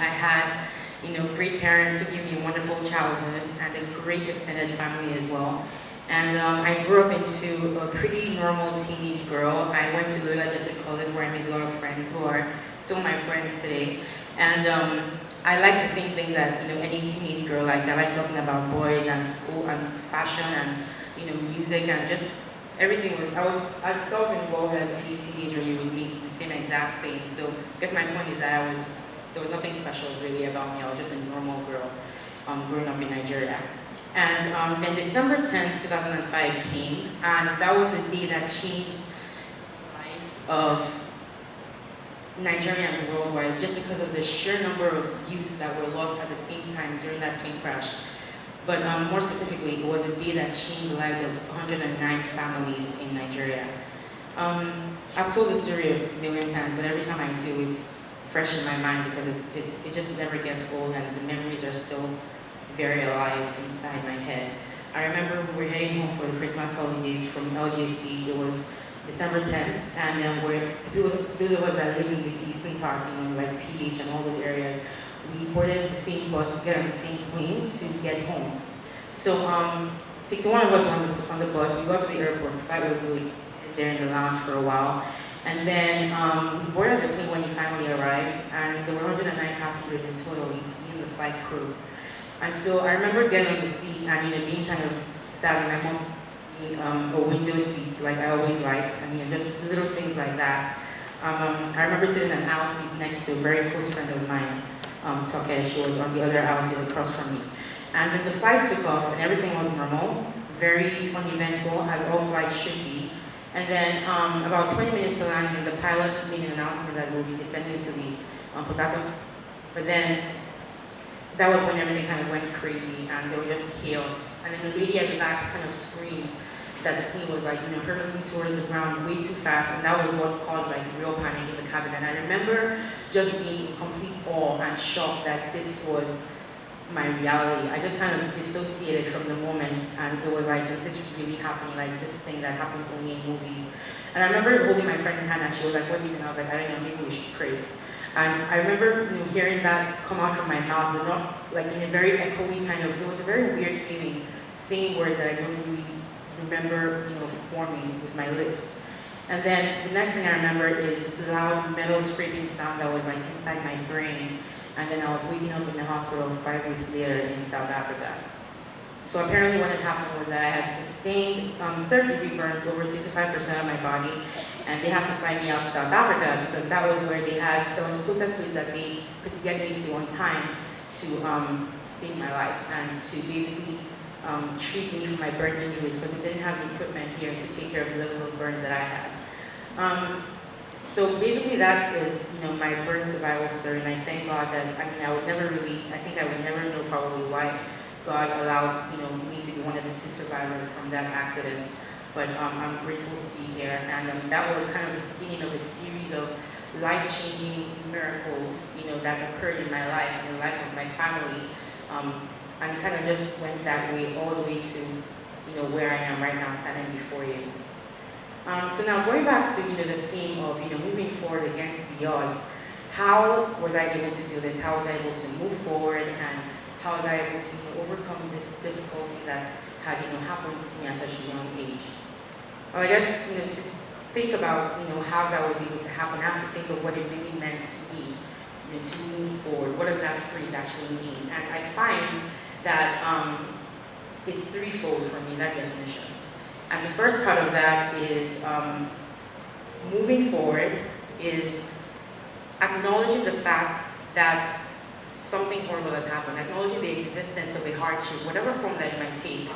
I had, great parents who gave me a wonderful childhood and a great extended family as well. And I grew up into a pretty normal teenage girl. I went to Loyola Jesuit College where I made a lot of friends who are still my friends today. And I like the same things that any teenage girl likes. I like talking about boys and school and fashion and music and just everything I was as self-involved as any teenager you would meet, the same exact thing. So I guess my point is that there was nothing special really about me. I was just a normal girl growing up in Nigeria. And then December 10th, 2005 came, and that was the day that changed the lives of Nigerians worldwide, just because of the sheer number of youth that were lost at the same time during that plane crash. But more specifically, it was a day that changed the lives of 109 families in Nigeria. I've told the story a million times, but every time I do, it's fresh in my mind because it just never gets old, and the memories are still very alive inside my head. I remember we were heading home for the Christmas holidays from LJC. It was December 10th, and those of us that live in the eastern part, like PH and all those areas, we boarded the same bus to get on the same plane to get home. So 61 of us were on the bus. We got to the airport. The flight was delayed there in the lounge for a while. And then we boarded the plane when it finally arrived, and there were 109 passengers in total, including the flight crew. And so I remember getting on the seat and being kind of sad, and my mom gave me a window seat like I always liked, and just little things like that. I remember sitting in an aisle seat next to a very close friend of mine, Toke. She was on the other aisle seat across from me. And then the flight took off and everything was normal, very uneventful, as all flights should be. And then about 20 minutes to landing, the pilot made an announcement that we'll be descending to the Posado. But then that was when everything kind of went crazy and there was just chaos. And then the lady at the back kind of screamed that the plane was hurtling towards the ground way too fast, and that was what caused real panic in the cabin. And I remember just being in complete awe and shock that this was my reality. I just kind of dissociated from the moment, and it was like, is this really happening? Like this thing that happens only in movies. And I remember holding my friend's hand, and she was like, what do you think? I was like, I don't know, maybe we should pray. And I remember hearing that come out from my mouth, but not in a very echoey kind of, it was a very weird feeling, saying words that I don't really remember forming with my lips. And then the next thing I remember is this loud metal scraping sound that was inside my brain. And then I was waking up in the hospital 5 weeks later in South Africa. So apparently what had happened was that I had sustained third-degree burns over 65% of my body, and they had to fly me out to South Africa because that was where that was the closest place that they could get me to on time to save my life and to basically treat me for my burn injuries, because we didn't have the equipment here to take care of the level of burns that I had. So basically that is my burn survival story, and I thank God that I would never know probably why God allowed me to be one of the 2 survivors from that accident. But I'm grateful to be here, and that was kind of the beginning of a series of life-changing miracles that occurred in my life and in the life of my family. And it kind of just went that way all the way to where I am right now standing before you. So now going back to the theme of moving forward against the odds, how was I able to do this? How was I able to move forward, and how was I able to overcome this difficulty that had happened to me at such a young age? Well, I guess to think about how that was able to happen, I have to think of what it really meant to me to move forward. What does that phrase actually mean? And I find that it's threefold for me, that definition. And the first part of that is moving forward is acknowledging the fact that something horrible has happened, acknowledging the existence of a hardship, whatever form that it might take,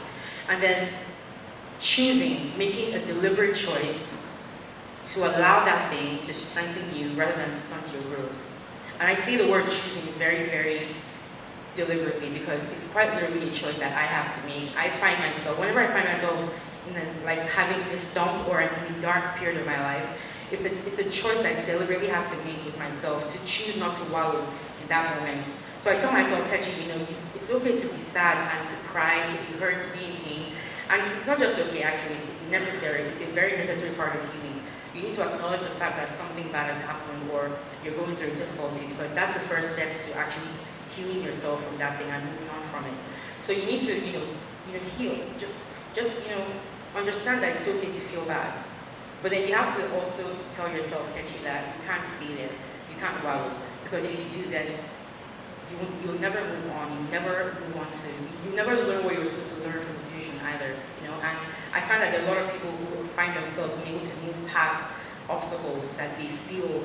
and then making a deliberate choice to allow that thing to strengthen you rather than stunt your growth. And I say the word choosing very, very deliberately because it's quite literally a choice that I have to make. Whenever I find myself in having a stump or in a dark period of my life, it's a choice that I deliberately have to make with myself to choose not to wallow in that moment. So I tell myself, Kechi, it's okay to be sad and to cry, to be hurt, to be in pain. And it's not just okay, actually, it's necessary. It's a very necessary part of healing. You need to acknowledge the fact that something bad has happened or you're going through a difficulty, because that's the first step to actually healing yourself from that thing and moving on from it. So you need to, heal. Just understand that it's okay to feel bad. But then you have to also tell yourself, Kechi, that you can't stay there. You can't wallow. Because if you do, then you'll never move on. You never move on to, you never learn what you were supposed to learn from the situation either. And I find that there are a lot of people who find themselves being able to move past obstacles that they feel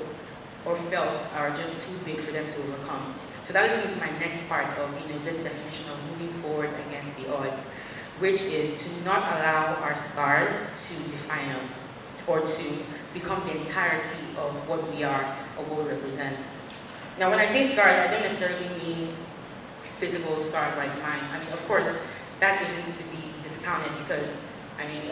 or felt are just too big for them to overcome. So that leads me to my next part of this definition of moving forward against the odds, which is to not allow our scars to define us or to become the entirety of what we are or what we represent. Now, when I say scars, I don't necessarily mean physical scars like mine. I mean, of course, that isn't to be discounted because,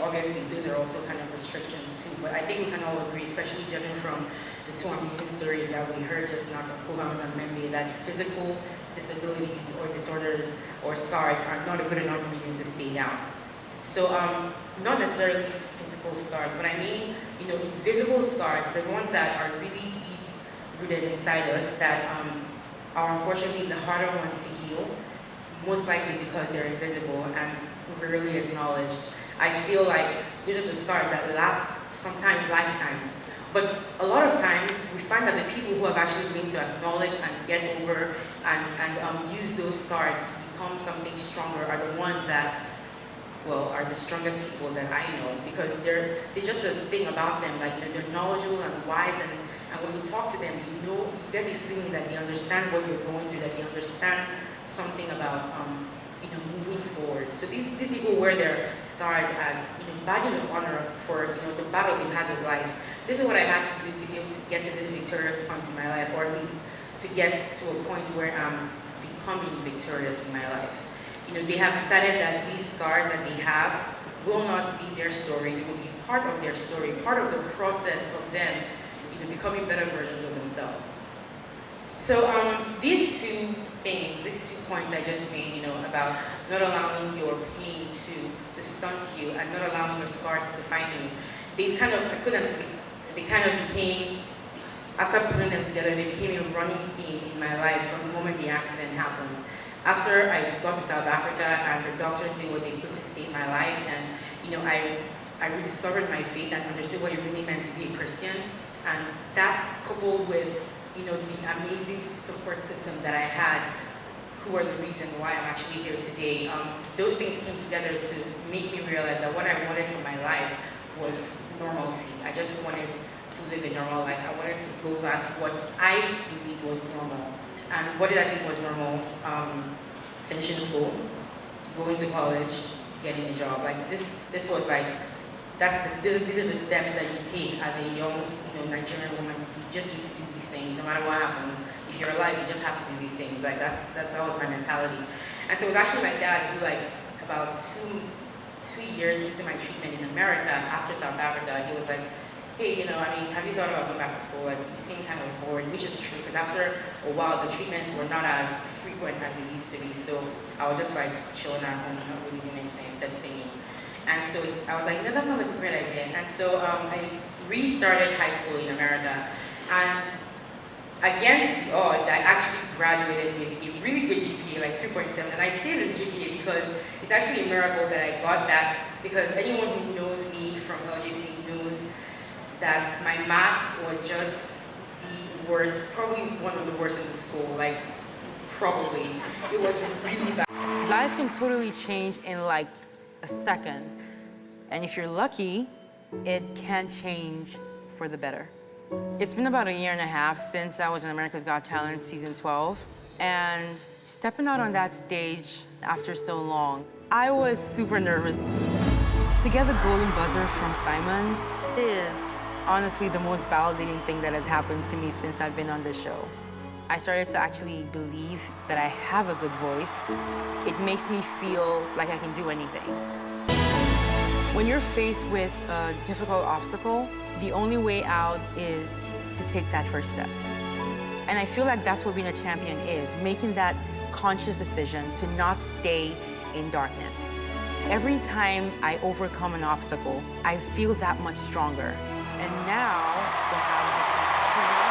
obviously, those are also kind of restrictions too. But I think we can all agree, especially judging from the two amazing stories that we heard just now from Kobams and Membe, that physical disabilities or disorders or scars are not a good enough reason to stay down. So, not necessarily physical scars, but I mean, invisible scars, the ones that are really deep rooted inside us that are unfortunately the harder ones to heal, most likely because they're invisible and rarely acknowledged. I feel like these are the scars that last sometimes lifetimes. But a lot of times we find that the people who have actually been to acknowledge and get over and use those scars to become something stronger are the ones that, are the strongest people that I know, because they're just the thing about them, like they're knowledgeable and wise, and when you talk to them, you get the feeling that they understand what you're going through, that they understand something about moving forward. So these people wear their scars as badges of honor for the battle they've had with life. This is what I had to do to be able to get to this victorious point in my life, or at least to get to a point where I'm becoming victorious in my life. They have decided that these scars that they have will not be their story. It will be part of their story, part of the process of them becoming better versions of themselves. So these two points I just made, about not allowing your pain to stunt you and not allowing your scars to define you, they kind of became, after putting them together, they became a running theme in my life from the moment the accident happened. After I got to South Africa and the doctors did what they could to save my life, and I rediscovered my faith and understood what it really meant to be a Christian, and that coupled with the amazing support system that I had, who are the reason why I'm actually here today. Those things came together to make me realize that what I wanted for my life was normalcy. I just wanted to live a normal life. I wanted to go back to what I believed was normal. And what did I think was normal? Finishing school, going to college, getting a job. Like this was like, these are the steps that you take as a young Nigerian woman. You just need to do these things no matter what happens. If you're alive, you just have to do these things. Like that was my mentality. And so it was actually my dad who, like, about two years into my treatment in America after South Africa, he was like, hey, have you thought about going back to school? Like, you seem kind of bored, which is true, because after a while, the treatments were not as frequent as they used to be. So I was just like chilling at home, not really doing anything except singing. And so I was like, no, that sounds like a great idea. And so I restarted high school in America. And against the odds, I actually graduated with a really good GPA, like 3.7. And I say this GPA because it's actually a miracle that I got that, because anyone who knows me from LGC knows that my math was just the worst, probably one of the worst in the school, like probably. It was really bad. Life can totally change in like a second. And if you're lucky, it can change for the better. It's been about 1.5 years since I was in America's Got Talent season 12. And stepping out on that stage after so long, I was super nervous. To get the golden buzzer from Simon is honestly the most validating thing that has happened to me since I've been on this show. I started to actually believe that I have a good voice. It makes me feel like I can do anything. When you're faced with a difficult obstacle, the only way out is to take that first step. And I feel like that's what being a champion is, making that conscious decision to not stay in darkness. Every time I overcome an obstacle, I feel that much stronger. And now to have a chance to